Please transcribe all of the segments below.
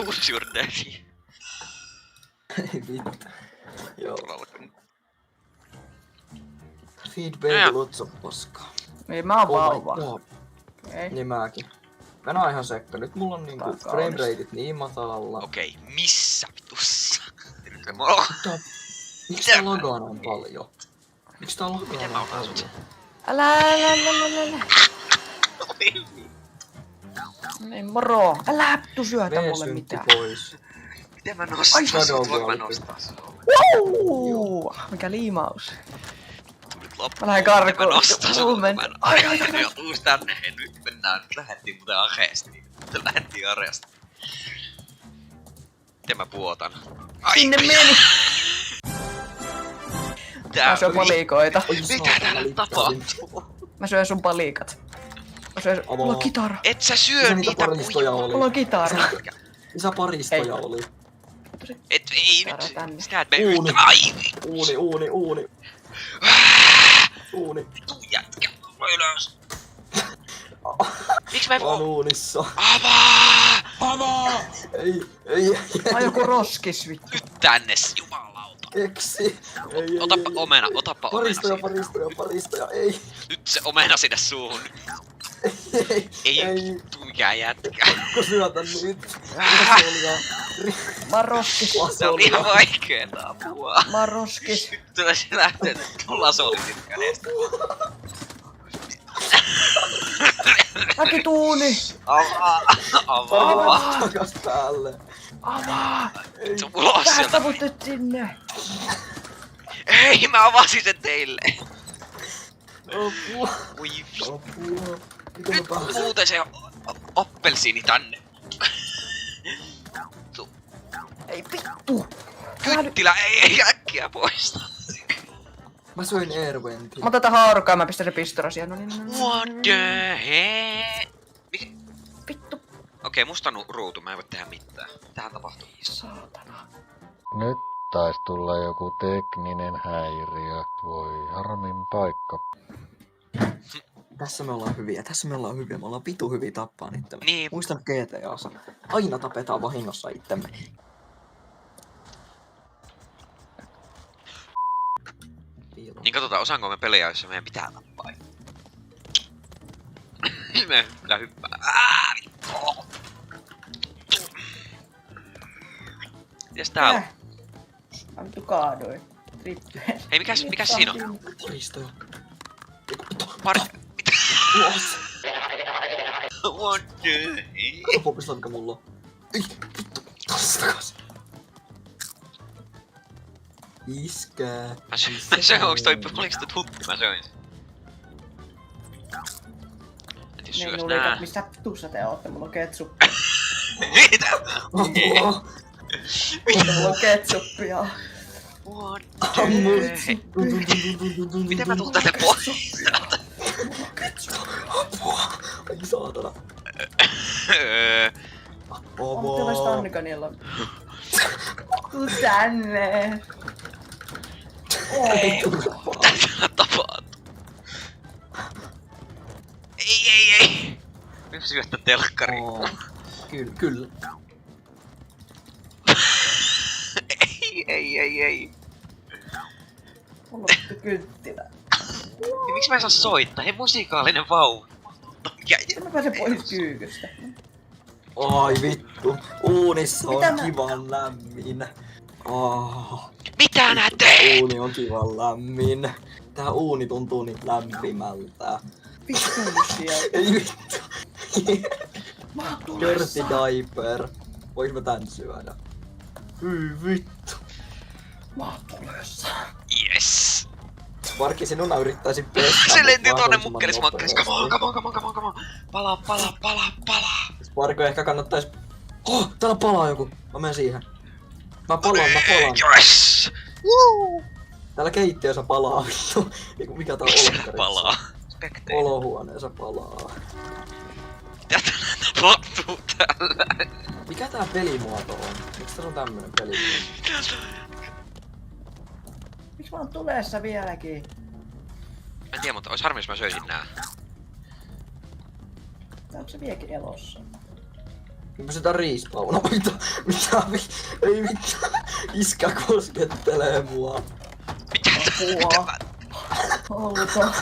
Who's your daddy? Ei vittu. Joo. Todellakin. Feed baby lutso paskaa. Niin mä oon vauva. Okei. Niin mäkin. Mä oon ihan sekka. Nyt mulla on niinku frame rateit niin matalalla. Okei, missä vitussa? Miks tää lagaa noin paljon? Miks tää lagaa Miten mä noin otan paljon? sut? Älä. Ei moro. Älä vittu syötä mulle mitään. pois. Miten mä nostan Shadow sut? Voinko mä Wall. nostaa sut? Wow! Mikä liimaus. Nyt loppu. Mä lähden karkuun. Mä nostan sut. Huumen. Ai. Tuus tänne. Nyt mennään. Nyt lähettiin muuten areesta. Nyt lähettiin areesta. Miten mä puotan? Sinne meni. Mä syön palikoita. Mitä täällä tapahtuu? Mä syön sun palikat. Mä syön... Mulla on kitara. Et sä syö niitä paristoja oli? Mulla on kitara. Mitä paristoja oli? Et ei Täällä nyt. tänne. Sä et mene yhtä. Ai Uuni. Tuu jätkä. Tulla ylös. Miks mä en On voi? uunissa. Avaa! Ei. Mä joku roskis vittu. Nyt tänne, jumalauta. Keksi. Ei. Otappa omena, otappa omena siitä. Paristoja. Ei. Nyt se omena sinne suuhun. Ei tuja jätkä. Kun syötän nyt. Mä oon roskis. Se on ihan vaikeeta apua. Mä oon roskis. Nyt tulee se lähtee, tulla soli sit kädestä. Mäkin tuuni. Avaa. Takas päälle. Avaa. Se on ulos Päästä sieltä. mut nyt sinne. Ei, mä avasin sen teille. Apua. Oi Apua. Miten mä nyt pääsen? muuten se appelsiini tänne. Ei vittu. Kyttilä, ei äkkiä poista. Mä söin Airventin. Mä otan tähän haarukkaan ja mä pistän se pistora siihen. No niin. What the heck? Vittu. Okei, musta on ruutu, mä en voi tehdä mitään. Tähän tapahtuu. Saatana. Nyt taisi tulla joku tekninen häiriö. Voi harmin paikka. Tässä me ollaan hyviä. Me ollaan vitu hyviä tappaan itsemme. Niin. Muistan GTA:ssa. Aina tapetaan vahingossa itsemme. Niin katsotaan, osaanko me pelejä, joissa meidän pitää tappaa. Me kyllä hyppää. Mitäs tää on? Mä vittu kaadoin. Rippeen. Hei, mikäs siinä on? Paristoja. Pari... Mitä? Ulos. What the heck? Popista mikä mulla on. Ei, vittu. Takas. Iskää. Mä söin, onks toi, oliks toi tutti? Mä söin sen. Et jos Ne syös nulikat, nää. missä vitussa te ootte? Mulla on ketsuppi. Mitä? Apua. Mulla on ketsuppia. What the heck? Miten mä tuun tänne pois? Apua. Ai saatana. On tällaista Annikanilla. Tuu tänne. Ei, mitä täällä tapahtuu? Ei. Nyt syöttä telkkariin. Kyllä. Ei. Mulla on vittu kynttilä. Hei, miksi mä en saa soittaa? Hei, musikaalinen vauva. Mä pääsen pois kyykystä. Ai vittu. Uunissa Mitä on mä- kivan lämmin. Mitä nää teet? Uuni on kivan lämmin. Tää uuni tuntuu niin lämpimältä. Vittu sieltä. Ei vittu. Mä oon Dirty tulessa. diaper. Vois mä tän syödä? Hyi vittu. Mä oon tulessa. Yes. Markki sinuna yrittäisi pestä. Se lenti tonne mukkelismakkelis. Come on. Palaa. Marko ehkä kannattais... Oh, täällä palaa joku. Mä menen siihen. Mä palaan. Yes. Woo. Täällä keittiössä palaa vittu. Eiku mikä tää on olkkarissa? Palaa. Spekteeri. Olohuoneessa palaa. Mitä täällä tapahtuu täällä? Mikä tää pelimuoto on? Miks tässä on tämmönen pelimuoto? Miks mä oon tulessa vieläkin? Mä en tiedä, mutta ois harmi, jos mä söisin nää. Tai onko se vieläkin elossa? Me pysytään respawn. Mitä? Ei mitään. Iskä koskettelee mua. Mitä tää? Auto.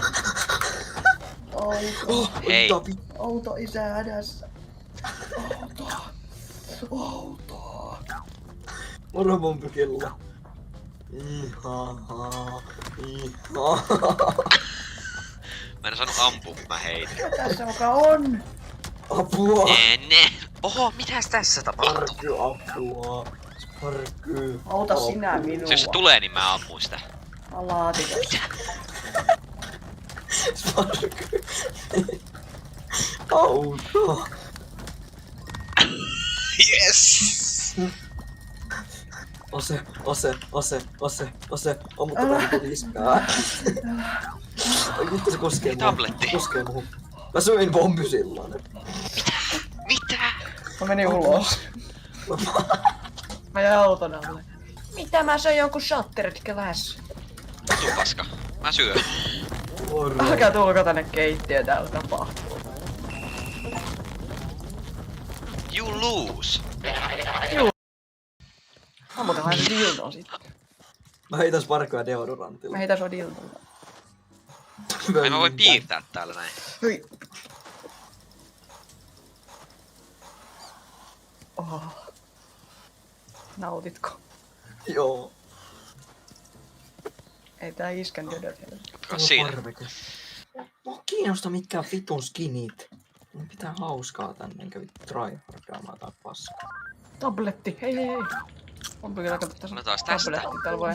Hei. Auto isä hädässä. Auto. Moro pompikella. Ihaha. Mä en saanut ampua, kun mä heitin. Mikä tässä muka on? Apua. Ne. Oho, mitäs tässä tapahtuu? Sparky, apua. Sparky. Auta sinä minua. Jos se tulee, niin mä ammun sitä. Mä laatikas. Sparky. Auto. Yes! Ose. Ammuttakaa niitä lisää. Ai vittu se koskee mua. Tabletti. Koskee muhun. Mä söin bombysillon. Mitä? Mä menin ulos. Mä jäin auton alle. Mitä mä söin jonkun Shattered Glass? Tuu paska. Mä syön. Älkää tulko tänne keittiöön, täällä tapahtuu. You lose. Ammutaan se dildo sit. Mä heitän Sparkyä deodorantilla. Mä heitän sua dildolla. Ai mä voin piirtää täällä näin. Hyi. Oh. Nautitko? Joo. Ei tää iskän dödöt heillä. Kato siinä. Mua kiinnosta mitkään vitun skinit. Mun pitää hauskaa tänne, enkä vittu tryhardaamaan tää paskaa. Tabletti, hei. On kyllä kato tässä No taas tästä. tabletti, täällä voi.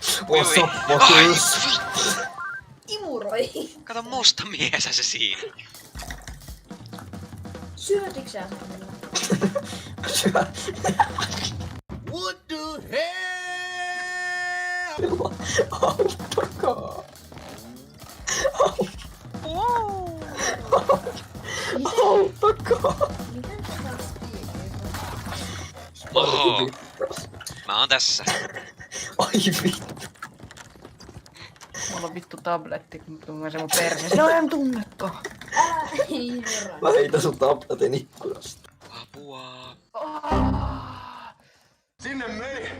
What's up, fuckers? Imuroi. Kato musta miesä se siinä. Syötitkö sä hänellä? What the hell? Auttakaa. Auttakaa. Miten sä taas Oho. Mä oon tässä. Ai vittu. Mulla on vittu tabletti, kun tulee se mun perseessä. No en tunnettu. Imuroi. Mä heitän sun tabletin ikkunasta. Apua. Sinne meni.